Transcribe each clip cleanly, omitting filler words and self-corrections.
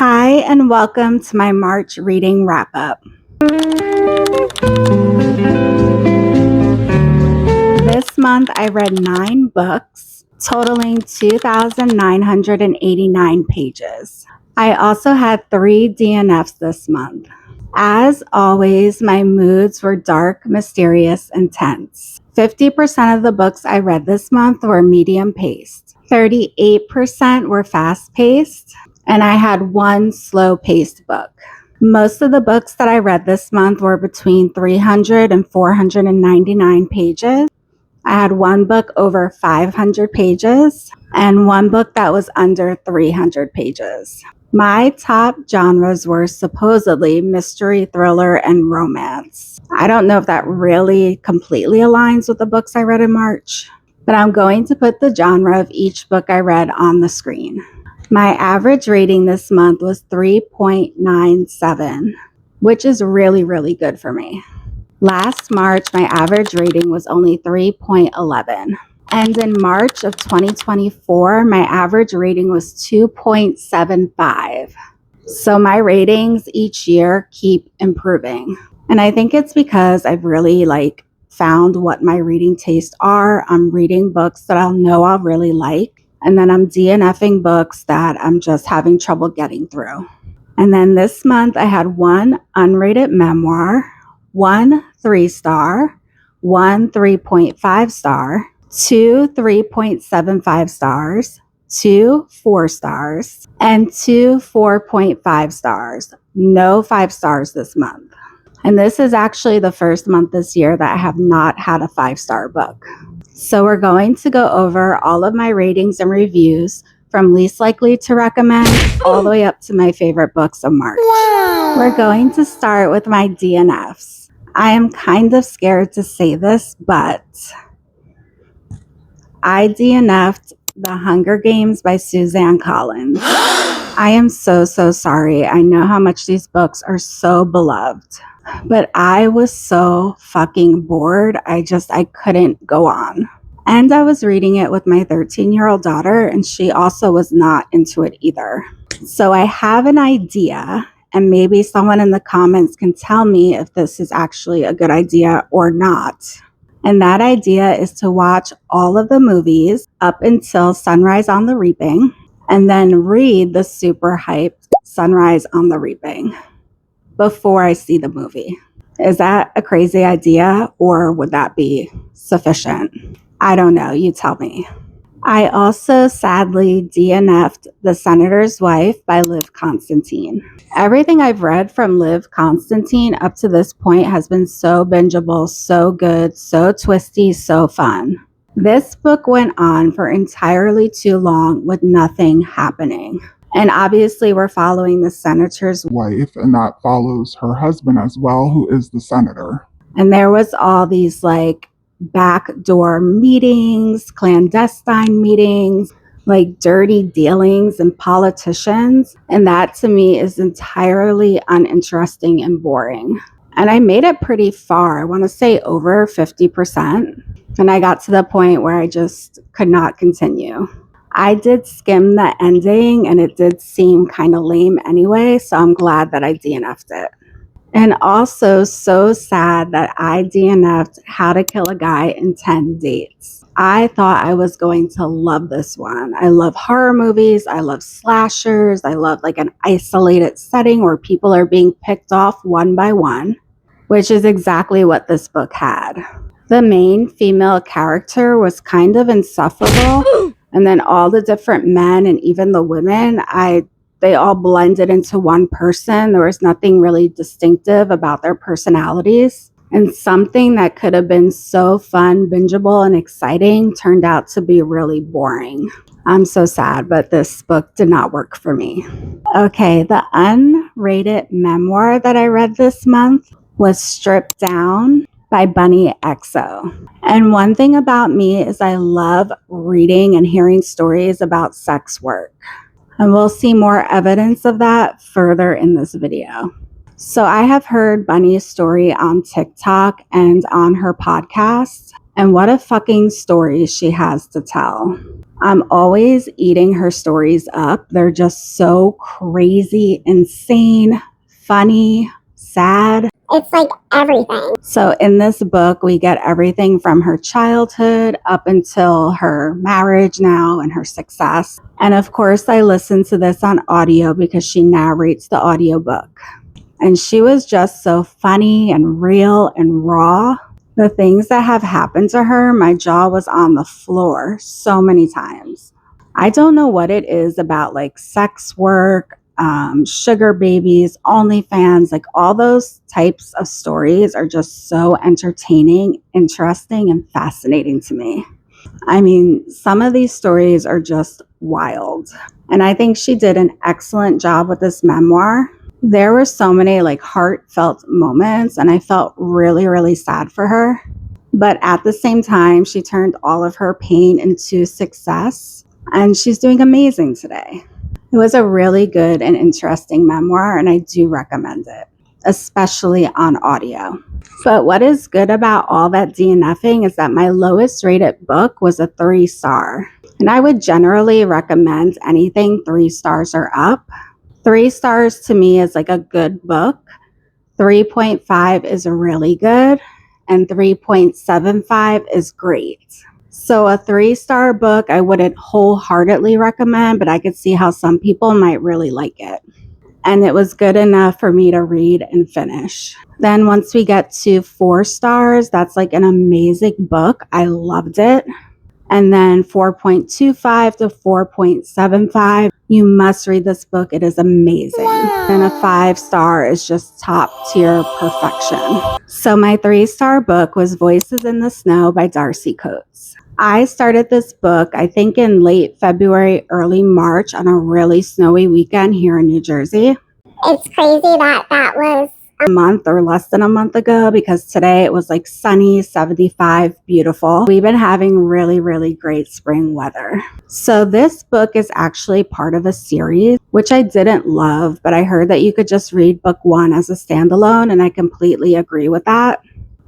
Hi, and welcome to my March reading wrap up. This month I read 9 books, totaling 2,989 pages. I also had 3 DNFs this month. As always, my moods were dark, mysterious, and tense. 50% of the books I read this month were medium paced. 38% were fast paced, and I had 1 slow paced book. Most of the books that I read this month were between 300 and 499 pages. I had 1 book over 500 pages and 1 book that was under 300 pages. My top genres were supposedly mystery, thriller, and romance. I don't know if that really completely aligns with the books I read in March, but I'm going to put the genre of each book I read on the screen. My average rating this month was 3.97, which is really, really good for me. Last March, my average rating was only 3.11. And in March of 2024, my average rating was 2.75. So my ratings each year keep improving. And I think it's because I've really found what my reading tastes are. I'm reading books that I'll know I'll really like. And then I'm DNFing books that I'm just having trouble getting through. And then this month I had 1 unrated memoir, 1 3-star, 1 3.5 star, 2 3.75 stars, 2 4 stars, and 2 4.5 stars. No 5 stars this month. And this is actually the first month this year that I have not had a 5-star book. So we're going to go over all of my ratings and reviews from least likely to recommend all the way up to my favorite books of March. Wow. We're going to start with my DNFs. I am kind of scared to say this, but I DNF'd The Hunger Games by Suzanne Collins. I am so sorry. I know how much these books are so beloved, but I was so fucking bored. I couldn't go on. And I was reading it with my 13-year-old daughter, and she also was not into it either. So I have an idea, and maybe someone in the comments can tell me if this is actually a good idea or not. And that idea is to watch all of the movies up until Sunrise on the Reaping, and then read the super hyped Sunrise on the Reaping before I see the movie. Is that a crazy idea, or would that be sufficient? I don't know. You tell me. I also sadly DNF'd The Senator's Wife by Liv Constantine. Everything I've read from Liv Constantine up to this point has been so bingeable, so good, so twisty, so fun. This book went on for entirely too long with nothing happening. And obviously we're following the senator's wife, and that follows her husband as well, who is the senator. And there was all these backdoor meetings, clandestine meetings, dirty dealings and politicians. And that to me is entirely uninteresting and boring. And I made it pretty far. I want to say over 50%. And I got to the point where I just could not continue. I did skim the ending and it did seem kind of lame anyway. So I'm glad that I DNF'd it. And also so sad that I DNF'd How to Kill a Guy in 10 Dates. I thought I was going to love this one. I love horror movies. I love slashers. I love an isolated setting where people are being picked off one by one, which is exactly what this book had. The main female character was kind of insufferable. And then all the different men and even the women, they all blended into one person. There was nothing really distinctive about their personalities. And something that could have been so fun, bingeable, and exciting turned out to be really boring. I'm so sad, but this book did not work for me. Okay, the unrated memoir that I read this month was Stripped Down by Bunny XO. And one thing about me is I love reading and hearing stories about sex work. And we'll see more evidence of that further in this video. So I have heard Bunny's story on TikTok and on her podcast. And what a fucking story she has to tell. I'm always eating her stories up. They're just so crazy, insane, funny, sad. It's like everything. So in this book, we get everything from her childhood up until her marriage now and her success. And of course, I listened to this on audio because she narrates the audiobook. And she was just so funny and real and raw. The things that have happened to her, my jaw was on the floor so many times. I don't know what it is about like sex work, sugar babies, OnlyFans, like all those types of stories are just so entertaining, interesting, and fascinating to me. I mean, some of these stories are just wild. And I think she did an excellent job with this memoir. There were so many like heartfelt moments, and I felt really, really sad for her. But at the same time, she turned all of her pain into success, and she's doing amazing today. It was a really good and interesting memoir, and I do recommend it, especially on audio. But what is good about all that DNFing is that my lowest rated book was a 3-star. And I would generally recommend anything 3 stars or up. 3 stars to me is like a good book. 3.5 is really good. And 3.75 is great. So a 3-star book I wouldn't wholeheartedly recommend, but I could see how some people might really like it. And it was good enough for me to read and finish. Then once we get to 4 stars, that's like an amazing book. I loved it. And then 4.25 to 4.75, you must read this book. It is amazing. And a 5-star is just top tier perfection. So my 3-star book was Voices in the Snow by Darcy Coates. I started this book, I think in late February, early March on a really snowy weekend here in New Jersey. It's crazy that was a month or less than a month ago, because today it was like sunny, 75, beautiful. We've been having really, really great spring weather. So this book is actually part of a series, which I didn't love, but I heard that you could just read book 1 as a standalone, and I completely agree with that.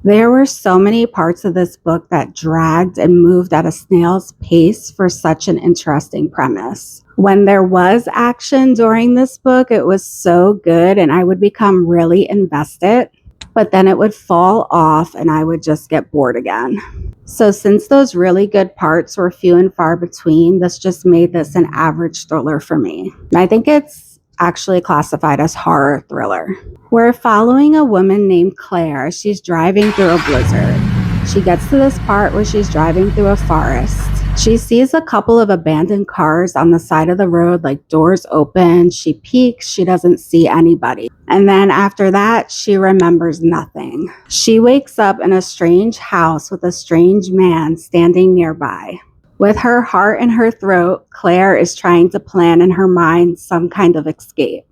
There were so many parts of this book that dragged and moved at a snail's pace for such an interesting premise. When there was action during this book, it was so good and I would become really invested, but then it would fall off and I would just get bored again. So since those really good parts were few and far between, this just made this an average thriller for me. And I think it's actually classified as horror thriller. We're following a woman named Claire. She's driving through a blizzard. She gets to this part where she's driving through a forest. She sees a couple of abandoned cars on the side of the road, like doors open. She peeks, she doesn't see anybody. And then after that, she remembers nothing. She wakes up in a strange house with a strange man standing nearby. With her heart in her throat, Claire is trying to plan in her mind some kind of escape.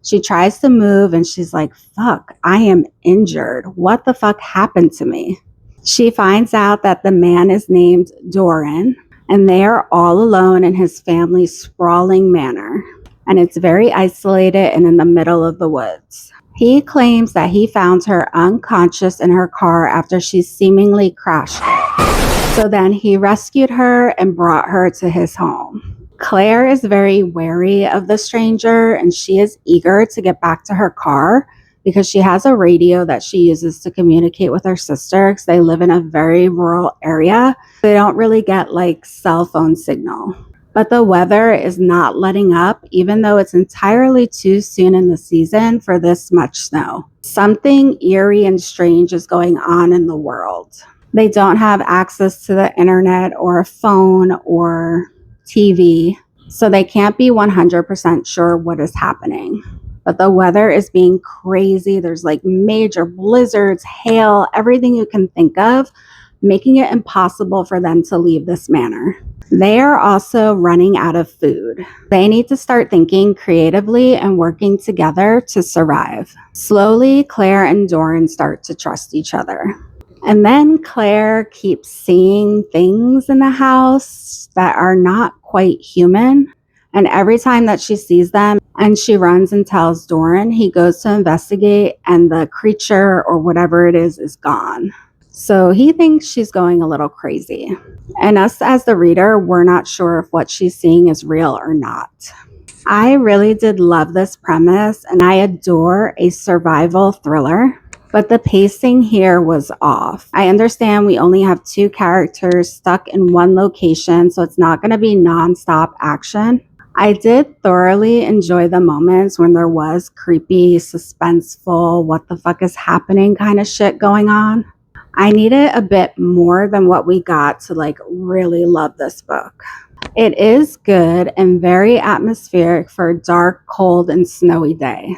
She tries to move and she's like, fuck, I am injured. What the fuck happened to me? She finds out that the man is named Doran, and they are all alone in his family's sprawling manor. And it's very isolated and in the middle of the woods. He claims that he found her unconscious in her car after she seemingly crashed it. So then he rescued her and brought her to his home. Claire is very wary of the stranger and she is eager to get back to her car because she has a radio that she uses to communicate with her sister because they live in a very rural area. They don't really get like cell phone signal. But the weather is not letting up, even though it's entirely too soon in the season for this much snow. Something eerie and strange is going on in the world. They don't have access to the internet or a phone or TV, so they can't be 100% sure what is happening. But the weather is being crazy. There's like major blizzards, hail, everything you can think of, making it impossible for them to leave this manor. They are also running out of food. They need to start thinking creatively and working together to survive. Slowly, Claire and Doran start to trust each other. And then Claire keeps seeing things in the house that are not quite human. And every time that she sees them and she runs and tells Doran, he goes to investigate and the creature or whatever it is gone. So he thinks she's going a little crazy. And us as the reader, we're not sure if what she's seeing is real or not. I really did love this premise, and I adore a survival thriller, but the pacing here was off. I understand we only have 2 characters stuck in one location, so it's not going to be nonstop action. I did thoroughly enjoy the moments when there was creepy, suspenseful, what the fuck is happening kind of shit going on. I needed a bit more than what we got to really love this book. It is good and very atmospheric for a dark, cold, and snowy day.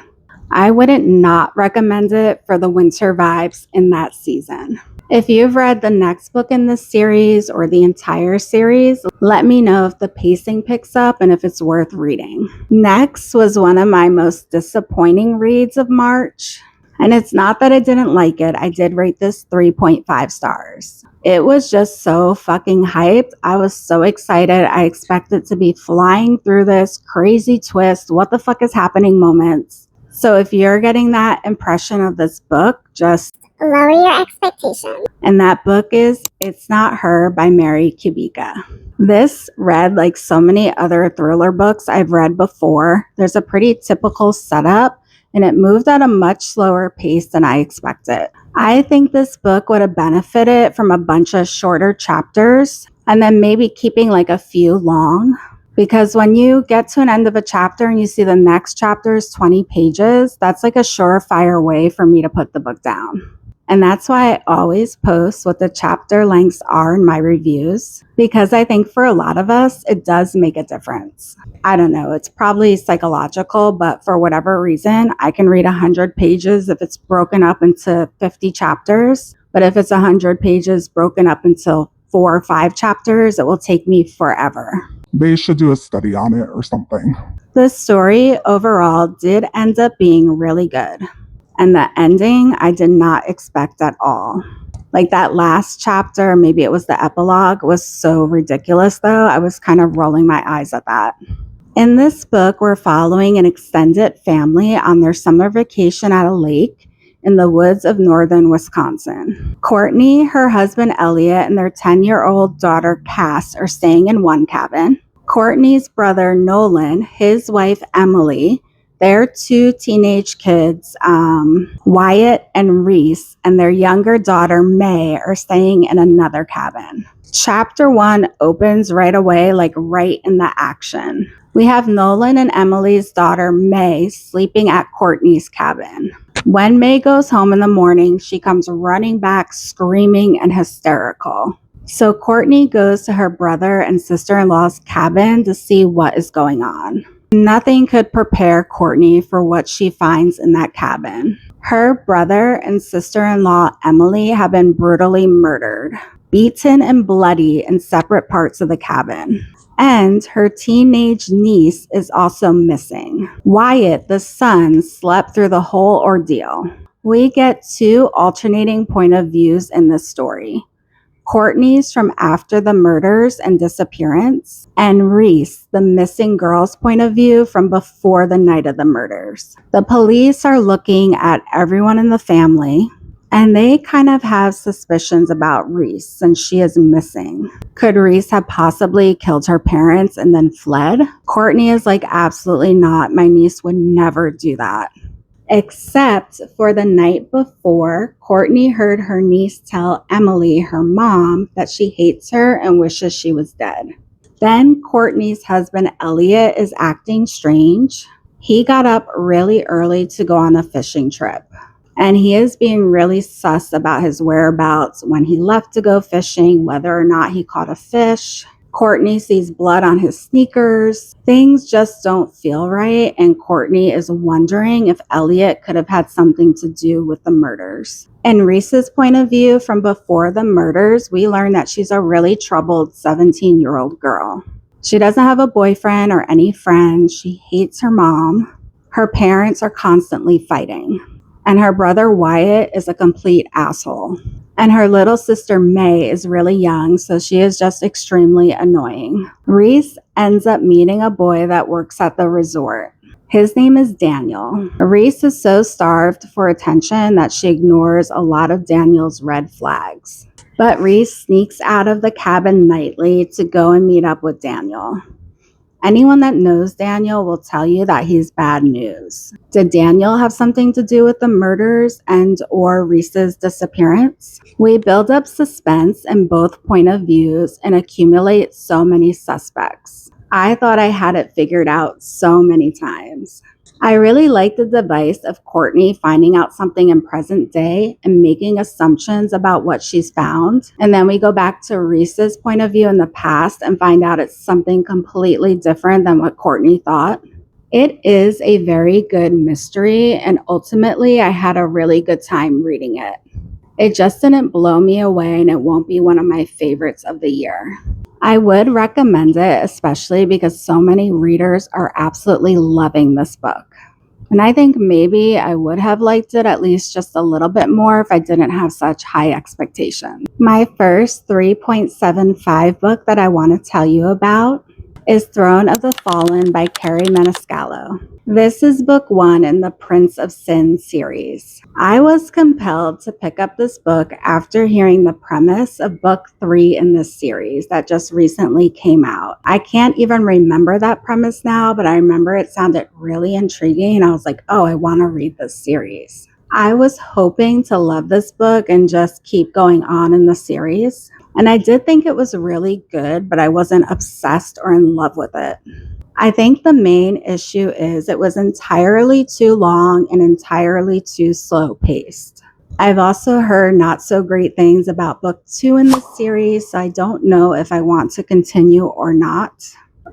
I wouldn't not recommend it for the winter vibes in that season. If you've read the next book in this series or the entire series, let me know if the pacing picks up and if it's worth reading. Next was one of my most disappointing reads of March. And it's not that I didn't like it. I did rate this 3.5 stars. It was just so fucking hyped. I was so excited. I expected to be flying through this crazy twist, what the fuck is happening moments. So if you're getting that impression of this book, just lower your expectations. and that book is It's Not Her by Mary Kubica. This read like so many other thriller books I've read before. There's a pretty typical setup, and it moved at a much slower pace than I expected. I think this book would have benefited from a bunch of shorter chapters and then maybe keeping a few long. Because when you get to an end of a chapter and you see the next chapter is 20 pages, that's a surefire way for me to put the book down. And that's why I always post what the chapter lengths are in my reviews, because I think for a lot of us, it does make a difference. I don't know, it's probably psychological, but for whatever reason, I can read 100 pages if it's broken up into 50 chapters. But if it's 100 pages broken up into 4 or 5 chapters, it will take me forever. They should do a study on it or something. The story overall did end up being really good. And the ending, I did not expect at all. That last chapter, maybe it was the epilogue, was so ridiculous though. I was kind of rolling my eyes at that. In this book, we're following an extended family on their summer vacation at a lake in the woods of northern Wisconsin. Courtney, her husband Elliot, and their 10-year-old daughter Cass are staying in one cabin. Courtney's brother Nolan, his wife Emily, their 2 teenage kids, Wyatt and Reese, and their younger daughter May are staying in another cabin. Chapter 1 opens right away, right in the action. We have Nolan and Emily's daughter May sleeping at Courtney's cabin. When May goes home in the morning, she comes running back screaming and hysterical. So Courtney goes to her brother and sister-in-law's cabin to see what is going on. Nothing could prepare Courtney for what she finds in that cabin. Her brother and sister-in-law Emily have been brutally murdered, beaten and bloody in separate parts of the cabin. And her teenage niece is also missing. Wyatt, the son, slept through the whole ordeal. We get 2 alternating point of views in this story. Courtney's from after the murders and disappearance, and Reese, the missing girl's point of view from before the night of the murders. The police are looking at everyone in the family, and they kind of have suspicions about Reese since she is missing. Could Reese have possibly killed her parents and then fled? Courtney is absolutely not. My niece would never do that. Except for the night before, Courtney heard her niece tell Emily, her mom, that she hates her and wishes she was dead. Then Courtney's husband Elliot is acting strange. He got up really early to go on a fishing trip, and he is being really sus about his whereabouts, when he left to go fishing, whether or not he caught a fish. Courtney sees blood on his sneakers. Things just don't feel right, and Courtney is wondering if Elliot could have had something to do with the murders. In Reese's point of view from before the murders, we learn that she's a really troubled 17-year-old girl. She doesn't have a boyfriend or any friends. She hates her mom. Her parents are constantly fighting. And her brother Wyatt is a complete asshole. And her little sister May is really young, so she is just extremely annoying. Reese ends up meeting a boy that works at the resort. His name is Daniel. Reese is so starved for attention that she ignores a lot of Daniel's red flags. But Reese sneaks out of the cabin nightly to go and meet up with Daniel. Anyone that knows Daniel will tell you that he's bad news. Did Daniel have something to do with the murders and or Reese's disappearance? We build up suspense in both point of views and accumulate so many suspects. I thought I had it figured out so many times. I really like the device of Courtney finding out something in present day and making assumptions about what she's found. And then we go back to Reese's point of view in the past and find out it's something completely different than what Courtney thought. It is a very good mystery, and ultimately I had a really good time reading it. It just didn't blow me away, and it won't be one of my favorites of the year. I would recommend it, especially because so many readers are absolutely loving this book. And I think maybe I would have liked it at least just a little bit more if I didn't have such high expectations. My first 3.75 book that I want to tell you about is Throne of the Fallen by Kerri Maniscalco. This is book 1 in the Prince of Sin series. I was compelled to pick up this book after hearing the premise of book 3 in this series that just recently came out. I can't even remember that premise now, but I remember it sounded really intriguing and I was like, oh, I want to read this series. I was hoping to love this book and just keep going on in the series. And I did think it was really good, but I wasn't obsessed or in love with it. I think the main issue is it was entirely too long and entirely too slow paced. I've also heard not so great things about book 2 in this series, so I don't know if I want to continue or not.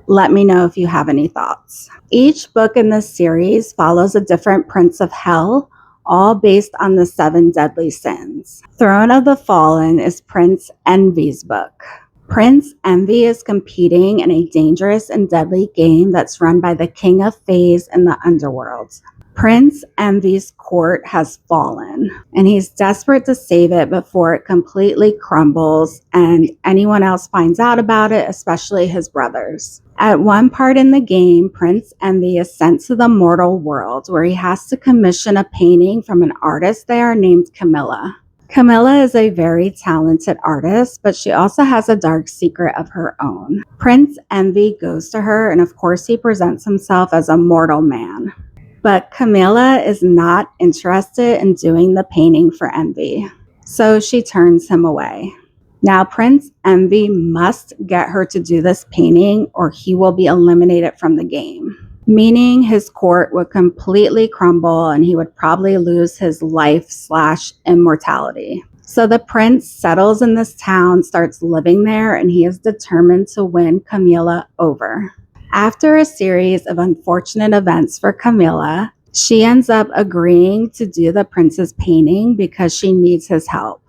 Let me know if you have any thoughts. Each book in this series follows a different prince of hell, all based on the 7 deadly sins. Throne of the Fallen is Prince Envy's book. Prince Envy is competing in a dangerous and deadly game that's run by the King of Fays in the underworld. Prince Envy's court has fallen, and he's desperate to save it before it completely crumbles and anyone else finds out about it, especially his brothers. At one part in the game, Prince Envy is sent to the mortal world where he has to commission a painting from an artist there named Camilla. Camilla is a very talented artist, but she also has a dark secret of her own. Prince Envy goes to her, and of course he presents himself as a mortal man. But Camilla is not interested in doing the painting for Envy, so she turns him away. Now, Prince Envy must get her to do this painting or he will be eliminated from the game, meaning his court would completely crumble and he would probably lose his life/immortality. So the prince settles in this town, starts living there, and he is determined to win Camilla over. After a series of unfortunate events for Camilla, she ends up agreeing to do the prince's painting because she needs his help.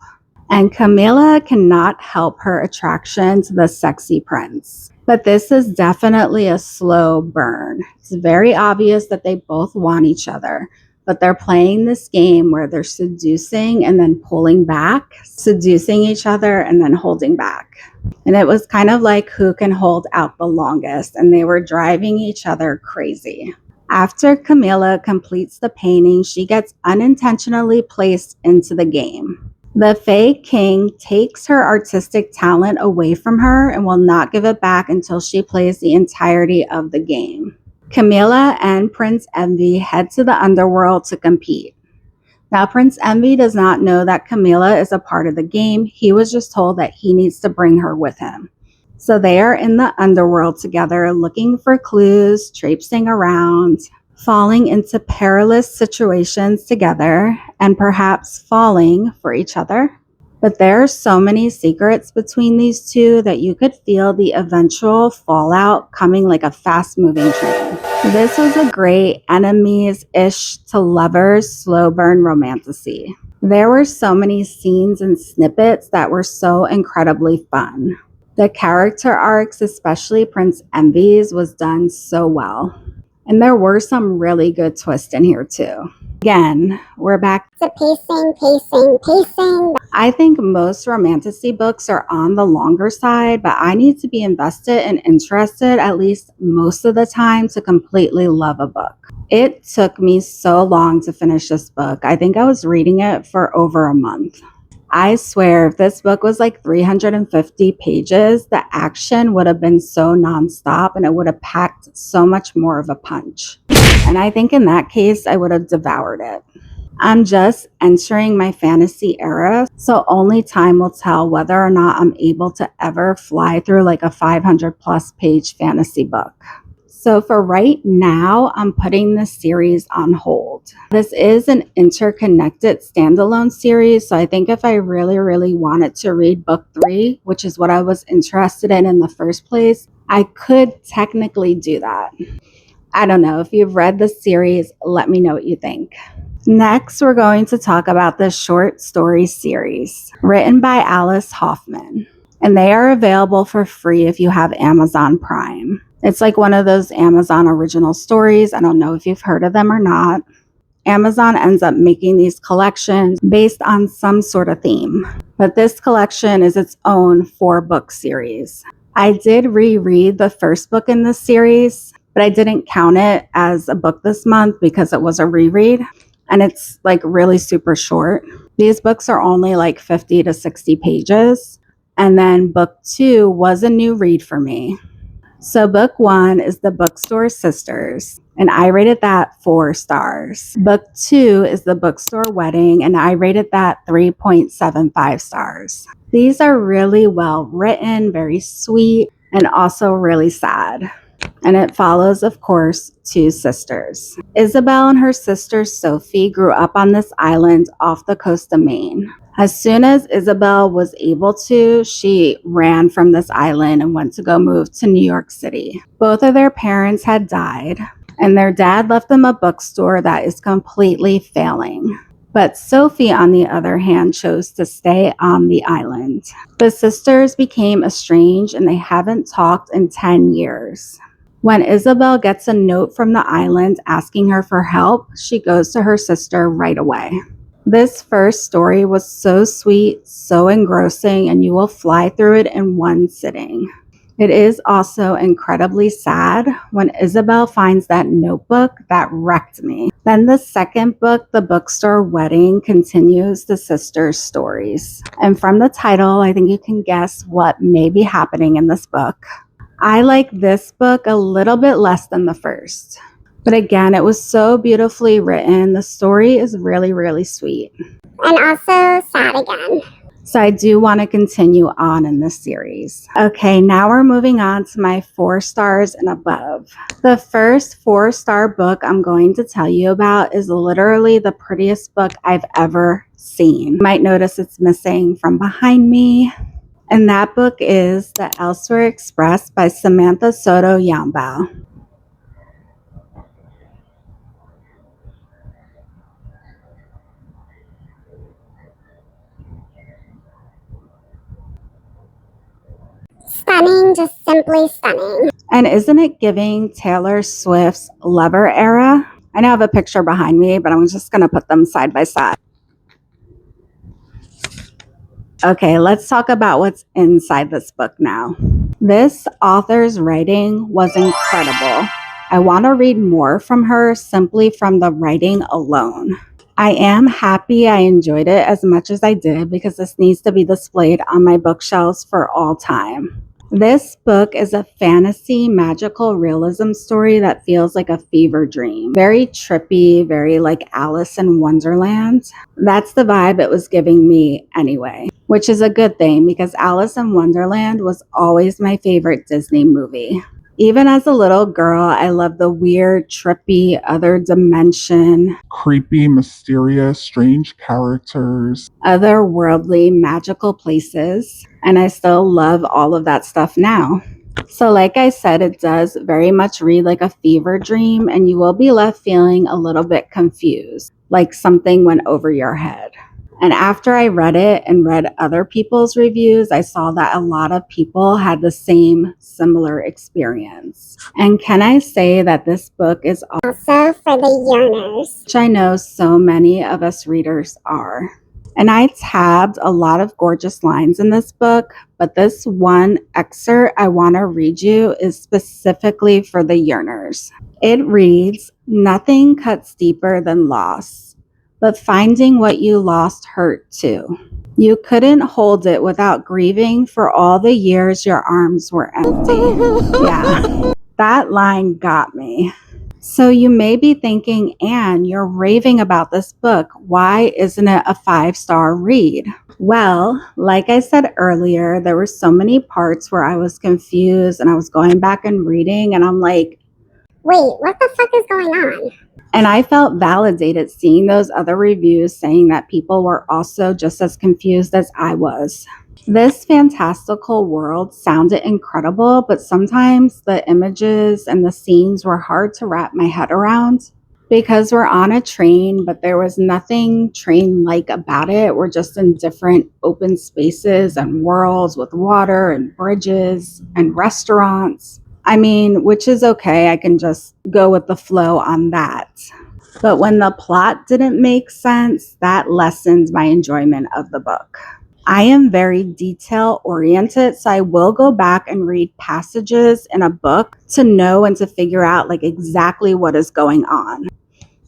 And Camilla cannot help her attraction to the sexy prince. But this is definitely a slow burn. It's very obvious that they both want each other, but they're playing this game where they're seducing and then pulling back, seducing each other and then holding back. And it was kind of like who can hold out the longest, and they were driving each other crazy. After Camilla completes the painting, she gets unintentionally placed into the game. The Fae King takes her artistic talent away from her and will not give it back until she plays the entirety of the game. Camilla and Prince Envy head to the underworld to compete. Now, Prince Envy does not know that Camilla is a part of the game. He was just told that he needs to bring her with him. So they are in the underworld together, looking for clues, traipsing around, falling into perilous situations together, and perhaps falling for each other. But there are so many secrets between these two that you could feel the eventual fallout coming like a fast-moving train. This was a great enemies-ish to lovers slow burn romantasy. There were so many scenes and snippets that were so incredibly fun. The character arcs, especially Prince Envy's, was done so well. And there were some really good twists in here too. Again, we're back to pacing. I think most romantasy books are on the longer side, but I need to be invested and interested at least most of the time to completely love a book. It took me so long to finish this book. I think I was reading it for over a month. I swear, if this book was like 350 pages, the action would have been so nonstop and it would have packed so much more of a punch. And I think in that case, I would have devoured it. I'm just entering my fantasy era, so only time will tell whether or not I'm able to ever fly through like a 500 plus page fantasy book. So for right now, I'm putting this series on hold. This is an interconnected standalone series, so I think if I really wanted to read book 3, which is what I was interested in the first place, I could technically do that. I don't know. If you've read the series, let me know what you think. Next, we're going to talk about the short story series written by Alice Hoffman, and they are available for free if you have Amazon Prime. It's like one of those Amazon original stories. I don't know if you've heard of them or not. Amazon ends up making these collections based on some sort of theme, but this collection is its own 4-book series. I did reread the first book in this series, but I didn't count it as a book this month because it was a reread. And it's like really super short. These books are only like 50 to 60 pages. And then book 2 was a new read for me. So book 1 is The Bookstore Sisters, and I rated that 4 stars. Book 2 is The Bookstore Wedding, and I rated that 3.75 stars. These are really well written, very sweet, and also really sad. And it follows, of course, 2 sisters. Isabel and her sister Sophie grew up on this island off the coast of Maine. As soon as Isabel was able to, she ran from this island and went to go move to New York City. Both of their parents had died, and their dad left them a bookstore that is completely failing. But Sophie, on the other hand, chose to stay on the island. The sisters became estranged and they haven't talked in 10 years. When Isabel gets a note from the island asking her for help, she goes to her sister right away. This first story was so sweet, so engrossing, and you will fly through it in one sitting. It is also incredibly sad when Isabel finds that notebook that wrecked me. Then the second book, The Bookstore Wedding, continues the sisters' stories. And from the title, I think you can guess what may be happening in this book. I like this book a little bit less than the first. But again, it was so beautifully written. The story is really sweet. And also sad again. So I do want to continue on in this series. Okay, now we're moving on to my 4 stars and above. The first 4-star book I'm going to tell you about is literally the prettiest book I've ever seen. You might notice it's missing from behind me. And that book is The Elsewhere Express by Samantha Soto Yambao. Stunning, just simply stunning. And isn't it giving Taylor Swift's Lover era? I now have a picture behind me, but I'm just going to put them side by side. Okay, let's talk about what's inside this book now. This author's writing was incredible. I want to read more from her simply from the writing alone. I am happy I enjoyed it as much as I did because this needs to be displayed on my bookshelves for all time. This book is a fantasy magical realism story that feels like a fever dream. Very trippy, very like Alice in Wonderland. That's the vibe it was giving me anyway, which is a good thing because Alice in Wonderland was always my favorite Disney movie. Even as a little girl, I loved the weird, trippy, other dimension, Creepy, mysterious, strange characters. otherworldly, magical places, and I still love all of that stuff now. So like I said, it does very much read like a fever dream, and you will be left feeling a little bit confused, like something went over your head. And after I read it and read other people's reviews, I saw that a lot of people had the same similar experience. And can I say that this book is Also for the yearners. which I know so many of us readers are. And I tabbed a lot of gorgeous lines in this book, but this one excerpt I want to read you is specifically for the yearners. It reads, "Nothing cuts deeper than loss, but finding what you lost hurt too. You couldn't hold it without grieving for all the years your arms were empty." Yeah, that line got me. So you may be thinking, Anne, you're raving about this book. Why isn't it a 5-star read? Well, like I said earlier, there were so many parts where I was confused and I was going back and reading and I'm like, Wait, what the fuck is going on? and I felt validated seeing those other reviews saying that people were also just as confused as I was. This fantastical world sounded incredible, but sometimes the images and the scenes were hard to wrap my head around because we're on a train, but there was nothing train-like about it. We're just in different open spaces and worlds with water and bridges and restaurants. I mean, which is okay. I can just go with the flow on that. But when the plot didn't make sense, that lessened my enjoyment of the book. I am very detail oriented, so I will go back and read passages in a book to know and to figure out like exactly what is going on.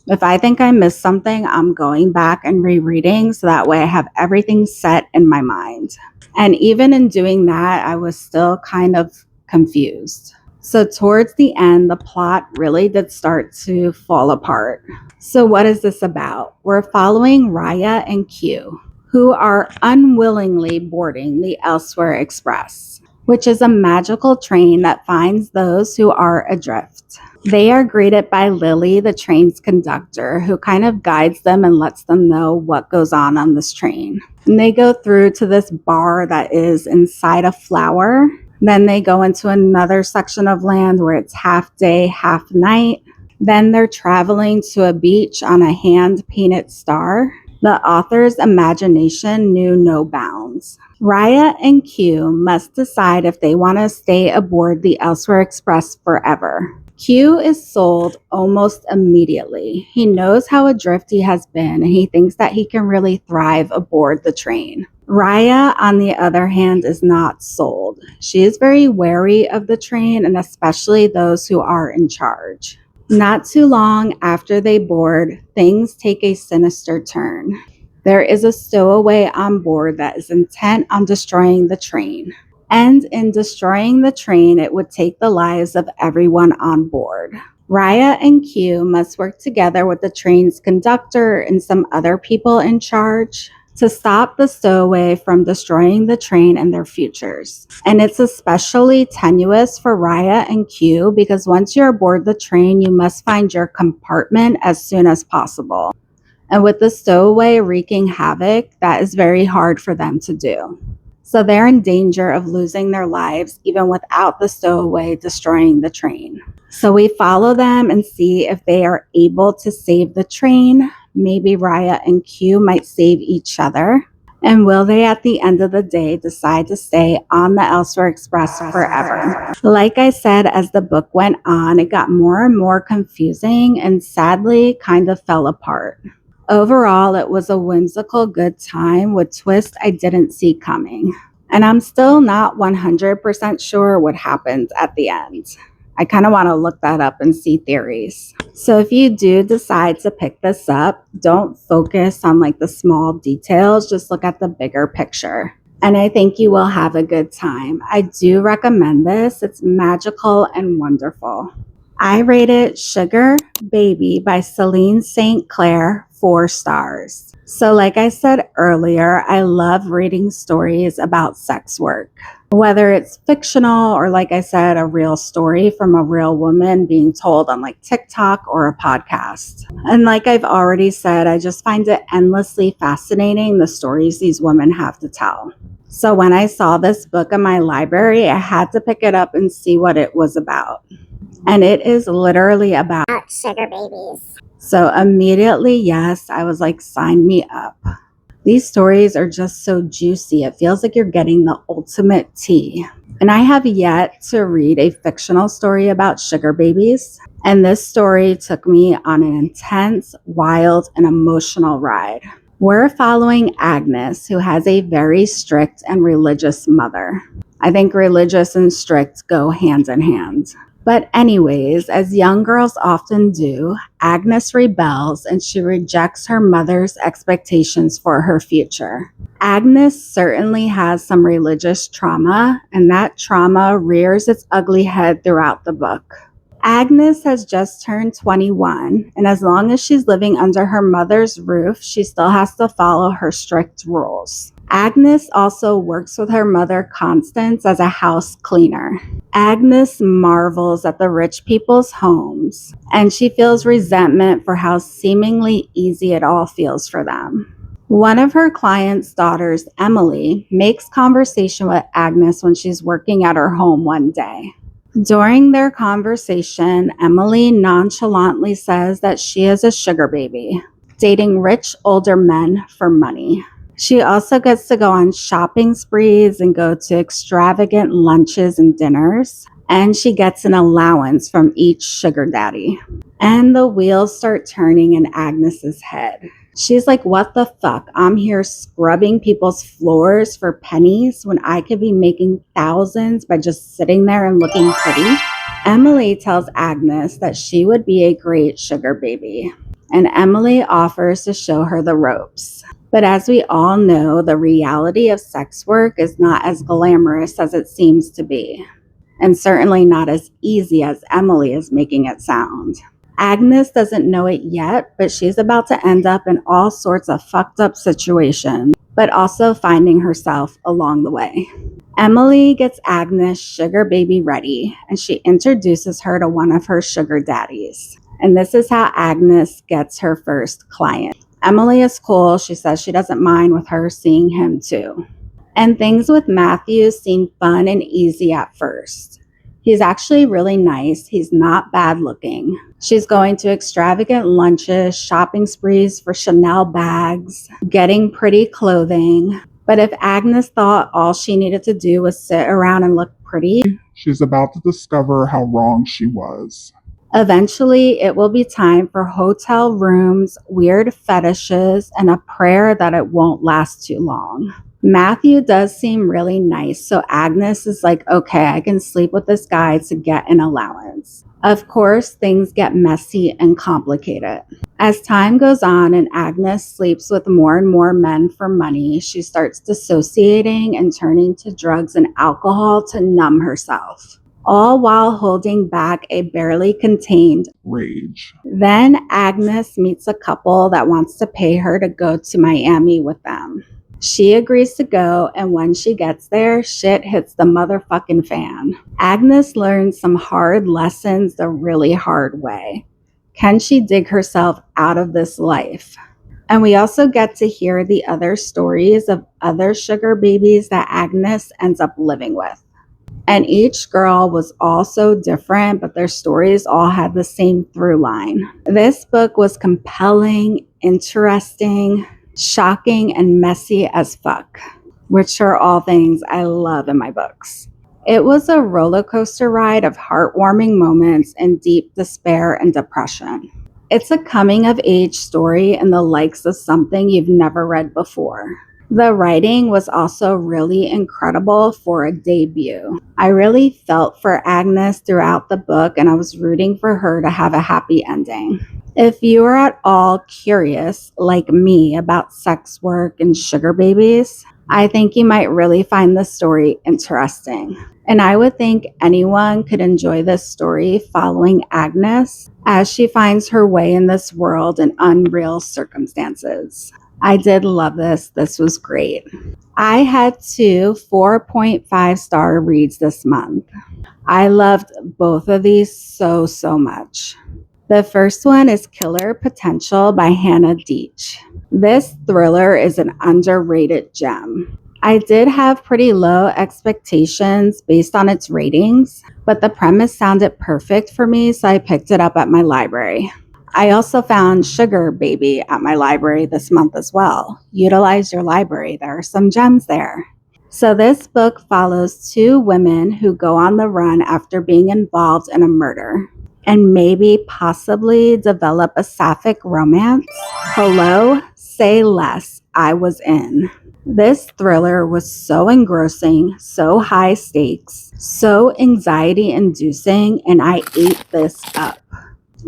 If I think I missed something, I'm going back and rereading so that way I have everything set in my mind. And even in doing that, I was still kind of confused. So towards the end, the plot really did start to fall apart. So what is this about? We're following Raya and Q, who are unwillingly boarding the Elsewhere Express, which is a magical train that finds those who are adrift. They are greeted by Lily, the train's conductor, who kind of guides them and lets them know what goes on this train. And they go through to this bar that is inside a flower. Then they go into another section of land where it's half day, half night. Then they're traveling to a beach on a hand-painted star. The author's imagination knew no bounds. Raya and Q must decide if they want to stay aboard the Elsewhere Express forever. Q is sold almost immediately. He knows how adrift he has been, and he thinks that he can really thrive aboard the train. Raya, on the other hand, is not sold. She is very wary of the train, and especially those who are in charge. Not too long after they board, things take a sinister turn. There is a stowaway on board that is intent on destroying the train. And in destroying the train, it would take the lives of everyone on board. Raya and Q must work together with the train's conductor and some other people in charge to stop the stowaway from destroying the train and their futures. And it's especially tenuous for Raya and Q because once you're aboard the train, you must find your compartment as soon as possible. And with the stowaway wreaking havoc, that is very hard for them to do. So they're in danger of losing their lives even without the stowaway destroying the train. So we follow them and see if they are able to save the train. Maybe Raya and Q might save each other. And will they at the end of the day decide to stay on the Elsewhere Express forever? Like I said, as the book went on, it got more and more confusing and sadly kind of fell apart. Overall, it was a whimsical good time with twists I didn't see coming. And I'm still not 100% sure what happens at the end. I kind of want to look that up and see theories. So if you do decide to pick this up, don't focus on like the small details, just look at the bigger picture. And I think you will have a good time. I do recommend this. It's magical and wonderful. I rated Sugar Baby by Celine St. Clair 4 stars. So like I said earlier, I love reading stories about sex work. Whether it's fictional or like I said, a real story from a real woman being told on like TikTok or a podcast. And like I've already said, I just find it endlessly fascinating the stories these women have to tell. So when I saw this book in my library, I had to pick it up and see what it was about. And it is literally about Sugar babies. So immediately, yes, I was like, sign me up. These stories are just so juicy. It feels like you're getting the ultimate tea. And I have yet to read a fictional story about sugar babies. And this story took me on an intense, wild, and emotional ride. We're following Agnes, who has a very strict and religious mother. I think religious and strict go hand in hand. But anyways, as young girls often do, Agnes rebels and she rejects her mother's expectations for her future. Agnes certainly has some religious trauma, and that trauma rears its ugly head throughout the book. Agnes has just turned 21, and as long as she's living under her mother's roof, she still has to follow her strict rules. Agnes also works with her mother, Constance, as a house cleaner. Agnes marvels at the rich people's homes, and she feels resentment for how seemingly easy it all feels for them. One of her clients' daughters, Emily, makes conversation with Agnes when she's working at her home one day. During their conversation, Emily nonchalantly says that she is a sugar baby, dating rich older men for money. She also gets to go on shopping sprees and go to extravagant lunches and dinners, and she gets an allowance from each sugar daddy. And the wheels start turning in Agnes's head. She's like, what the fuck? I'm here scrubbing people's floors for pennies when I could be making thousands by just sitting there and looking pretty. Emily tells Agnes that she would be a great sugar baby, and Emily offers to show her the ropes. But as we all know, the reality of sex work is not as glamorous as it seems to be, and certainly not as easy as Emily is making it sound. Agnes doesn't know it yet, but she's about to end up in all sorts of fucked up situations, but also finding herself along the way. Emily gets Agnes sugar baby ready, and she introduces her to one of her sugar daddies. And this is how Agnes gets her first client. Emily is cool. She says she doesn't mind with her seeing him too. And things with Matthew seem fun and easy at first. He's actually really nice. He's not bad looking. She's going to extravagant lunches, shopping sprees for Chanel bags, getting pretty clothing. But if Agnes thought all she needed to do was sit around and look pretty, She's about to discover how wrong she was. eventually it will be time for hotel rooms, weird fetishes, and a prayer that it won't last too long. Matthew does seem really nice, so Agnes is like, okay, I can sleep with this guy to get an allowance. Of course, things get messy and complicated. As time goes on and Agnes sleeps with more and more men for money, she starts dissociating and turning to drugs and alcohol to numb herself, all while holding back a barely contained Rage. Then Agnes meets a couple that wants to pay her to go to Miami with them. She agrees to go, and when she gets there, shit hits the motherfucking fan. Agnes learns some hard lessons the really hard way. Can she dig herself out of this life? And we also get to hear the other stories of other sugar babies that Agnes ends up living with. And each girl was also different, but their stories all had the same through line. This book was compelling, interesting, shocking, and messy as fuck, which are all things I love in my books. It was a roller coaster ride of heartwarming moments and deep despair and depression. It's a coming of age story and the likes of something you've never read before. The writing was also really incredible for a debut. I really felt for Agnes throughout the book, and I was rooting for her to have a happy ending. If you are at all curious, like me, about sex work and sugar babies, I think you might really find this story interesting. And I would think anyone could enjoy this story following Agnes as she finds her way in this world in unreal circumstances. I did love this. This was great. I had 2 4.5-star reads this month. I loved both of these so much. The first one is Killer Potential by Hannah Deach. This thriller is an underrated gem. I did have pretty low expectations based on its ratings, but the premise sounded perfect for me, so I picked it up at my library. I also found Sugar Baby at my library this month as well. Utilize your library, there are some gems there. So, this book follows two women who go on the run after being involved in a murder and maybe possibly develop a sapphic romance. Hello, say less. I was in. This thriller was so engrossing, so high stakes, so anxiety inducing, and I ate this up.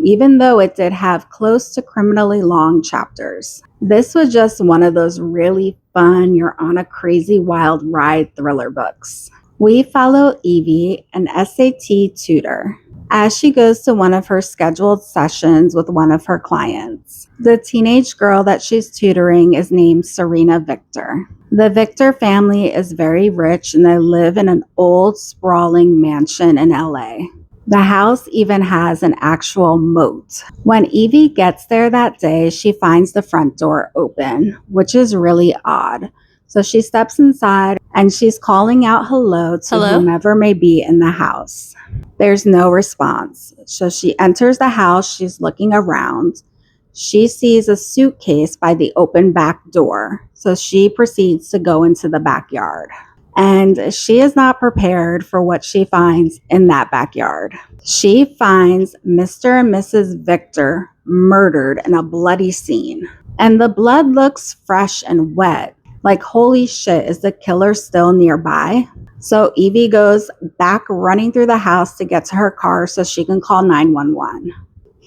Even though it did have close to criminally long chapters. This was just one of those really fun, you're on a crazy wild ride thriller books. We follow Evie, an SAT tutor, as she goes to one of her scheduled sessions with one of her clients. The teenage girl that she's tutoring is named Serena Victor. The Victor family is very rich and they live in an old, sprawling mansion in LA. The house even has an actual moat. When Evie gets there that day, she finds the front door open, which is really odd. So she steps inside and she's calling out hello to whomever may be in the house. There's no response. So she enters the house, she's looking around. She sees a suitcase by the open back door. So she proceeds to go into the backyard. And she is not prepared for what she finds in that backyard. She finds Mr. and Mrs. Victor murdered in a bloody scene. And the blood looks fresh and wet. Like, holy shit, is the killer still nearby? So Evie goes back running through the house to get to her car so she can call 911.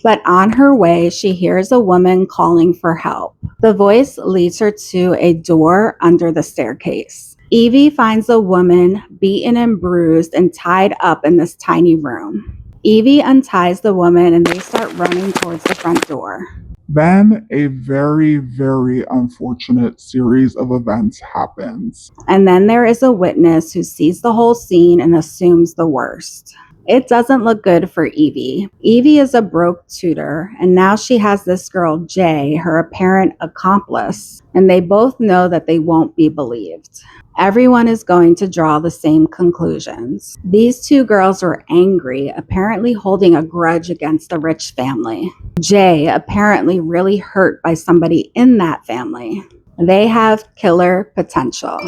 But on her way, she hears a woman calling for help. The voice leads her to a door under the staircase. Evie finds a woman beaten and bruised and tied up in this tiny room. Evie unties the woman and they start running towards the front door. Then a very, very unfortunate series of events happens. And then there is a witness who sees the whole scene and assumes the worst. It doesn't look good for Evie. Evie is a broke tutor, and now she has this girl, Jay, her apparent accomplice, and they both know that they won't be believed. Everyone is going to draw the same conclusions. These two girls were angry, apparently holding a grudge against the rich family. Jay apparently really hurt by somebody in that family. They have killer potential.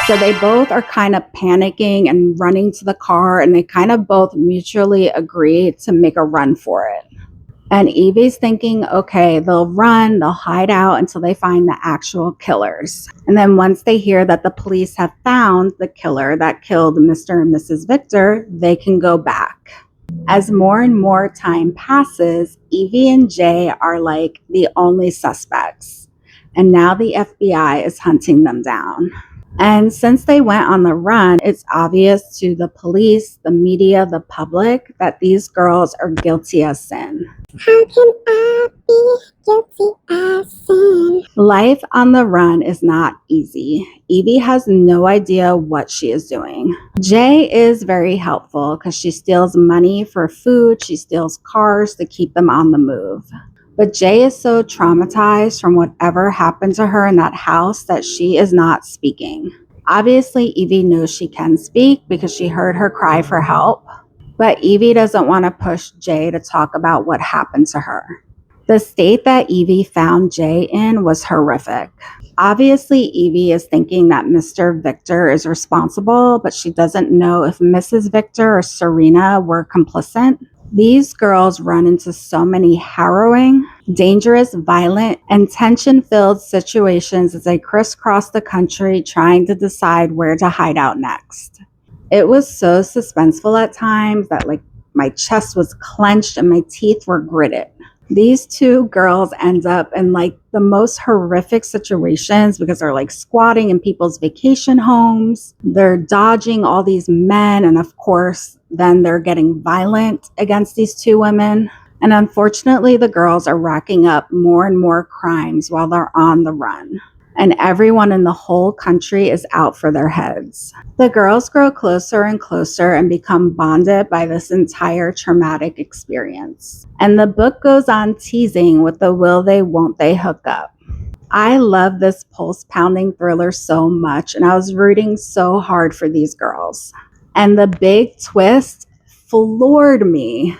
So they both are kind of panicking and running to the car, and they kind of both mutually agree to make a run for it. And Evie's thinking, okay, they'll run, they'll hide out until they find the actual killers. And then once they hear that the police have found the killer that killed Mr. and Mrs. Victor, they can go back. As more and more time passes, Evie and Jay are like the only suspects. And now the FBI is hunting them down. And since they went on the run, it's obvious to the police, the media, the public that these girls are guilty as sin. How can I be guilty as sin? Life on the run is not easy. Evie has no idea what she is doing. Jay is very helpful because she steals money for food, she steals cars to keep them on the move. But Jay is so traumatized from whatever happened to her in that house that she is not speaking. Obviously, Evie knows she can speak because she heard her cry for help. But Evie doesn't want to push Jay to talk about what happened to her. The state that Evie found Jay in was horrific. Obviously, Evie is thinking that Mr. Victor is responsible, but she doesn't know if Mrs. Victor or Serena were complicit. These girls run into so many harrowing, dangerous, violent, and tension-filled situations as they crisscross the country trying to decide where to hide out next. It was so suspenseful at times that my chest was clenched and my teeth were gritted. These two girls end up in the most horrific situations because they're squatting in people's vacation homes. They're dodging all these men. And of course, then they're getting violent against these two women. And unfortunately, the girls are racking up more and more crimes while they're on the run. And everyone in the whole country is out for their heads. The girls grow closer and closer and become bonded by this entire traumatic experience. And the book goes on teasing with the will they, won't they hook up. I love this pulse-pounding thriller so much, and I was rooting so hard for these girls. And the big twist floored me.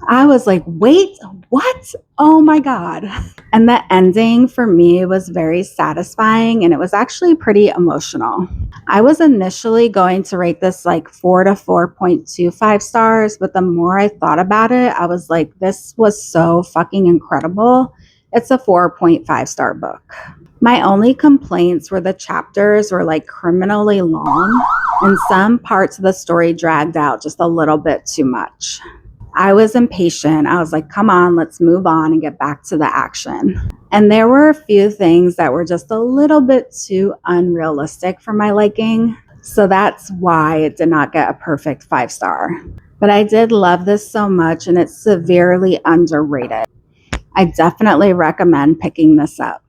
I was like, wait, what? Oh my God. And the ending for me was very satisfying and it was actually pretty emotional. I was initially going to rate this like 4 to 4.25 stars, but the more I thought about it, I was like, this was so fucking incredible. It's a 4.5-star book. My only complaints were the chapters were like criminally long and some parts of the story dragged out just a little bit too much. I was impatient. I was like, come on, let's move on and get back to the action. And there were a few things that were just a little bit too unrealistic for my liking. So that's why it did not get a perfect 5-star. But I did love this so much and it's severely underrated. I definitely recommend picking this up.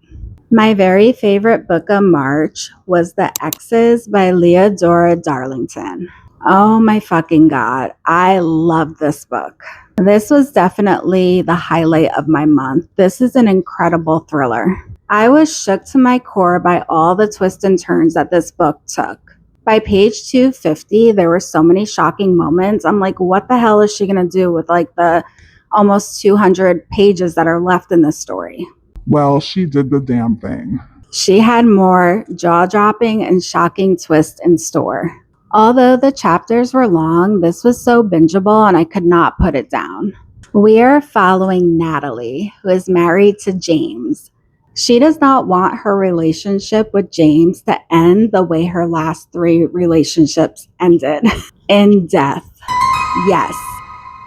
My very favorite book of March was The Exes by Leodora Darlington. Oh my fucking God. I love this book. This was definitely the highlight of my month. This is an incredible thriller. I was shook to my core by all the twists and turns that this book took. By page 250, there were so many shocking moments. I'm like, what the hell is she going to do with like the almost 200 pages that are left in this story? Well, she did the damn thing. She had more jaw-dropping and shocking twists in store. Although the chapters were long, this was so bingeable and I could not put it down. We are following Natalie, who is married to James. She does not want her relationship with James to end the way her last 3 relationships ended, in death. Yes,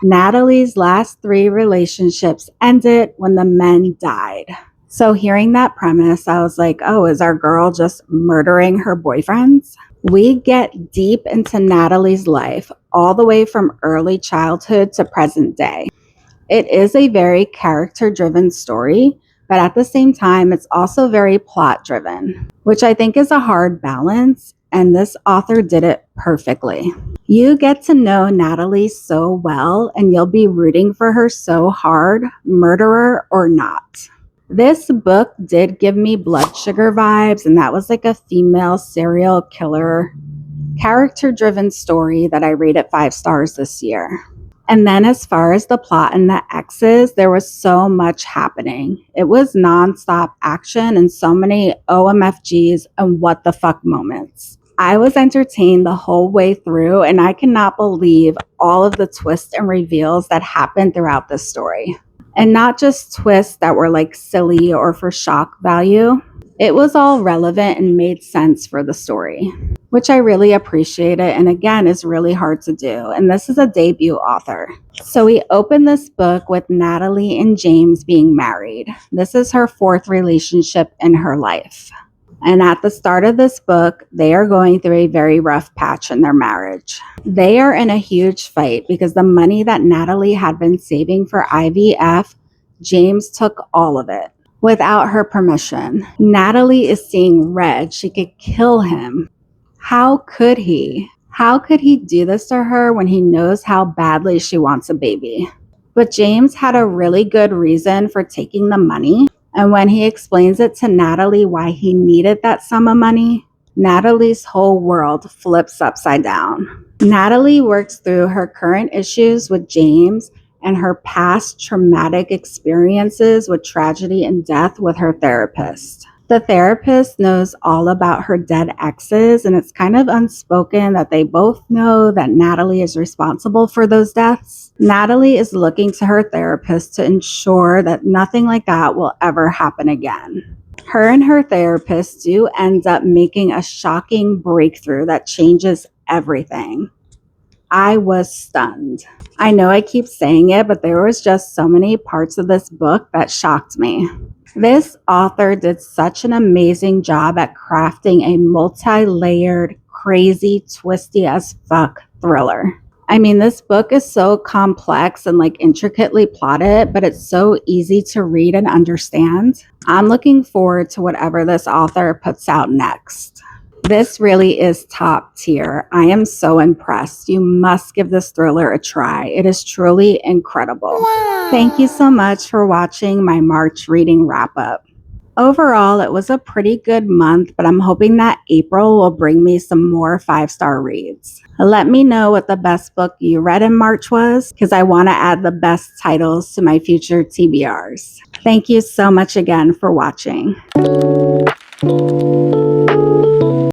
Natalie's last 3 relationships ended when the men died. So hearing that premise, I was like, oh, is our girl just murdering her boyfriends? We get deep into Natalie's life, all the way from early childhood to present day. It is a very character-driven story, but at the same time, it's also very plot-driven, which I think is a hard balance, and this author did it perfectly. You get to know Natalie so well, and you'll be rooting for her so hard, murderer or not. This book did give me Blood Sugar vibes, and that was like a female serial killer, character-driven story that I rated 5 stars this year. And then as far as the plot and the exes, there was so much happening. It was nonstop action and so many OMFGs and what the fuck moments. I was entertained the whole way through, and I cannot believe all of the twists and reveals that happened throughout this story. And not just twists that were like silly or for shock value. It was all relevant and made sense for the story, which I really appreciated and again is really hard to do. And this is a debut author. So we open this book with Natalie and James being married. This is her 4th relationship in her life. And at the start of this book, they are going through a very rough patch in their marriage. They are in a huge fight because the money that Natalie had been saving for IVF, James took all of it without her permission. Natalie is seeing red. She could kill him. How could he? How could he do this to her when he knows how badly she wants a baby? But James had a really good reason for taking the money. And when he explains it to Natalie why he needed that sum of money, Natalie's whole world flips upside down. Natalie works through her current issues with James and her past traumatic experiences with tragedy and death with her therapist. The therapist knows all about her dead exes, and it's kind of unspoken that they both know that Natalie is responsible for those deaths. Natalie is looking to her therapist to ensure that nothing like that will ever happen again. Her and her therapist do end up making a shocking breakthrough that changes everything. I was stunned. I know I keep saying it, but there was just so many parts of this book that shocked me. This author did such an amazing job at crafting a multi-layered, crazy, twisty as fuck thriller. I mean, this book is so complex and like intricately plotted, but it's so easy to read and understand. I'm looking forward to whatever this author puts out next. This really is top tier. I am so impressed. You must give this thriller a try. It is truly incredible. Thank you so much for watching my March reading wrap up. Overall, it was a pretty good month, but I'm hoping that April will bring me some more 5-star reads. Let me know what the best book you read in March was, because I want to add the best titles to my future TBRs. Thank you so much again for watching.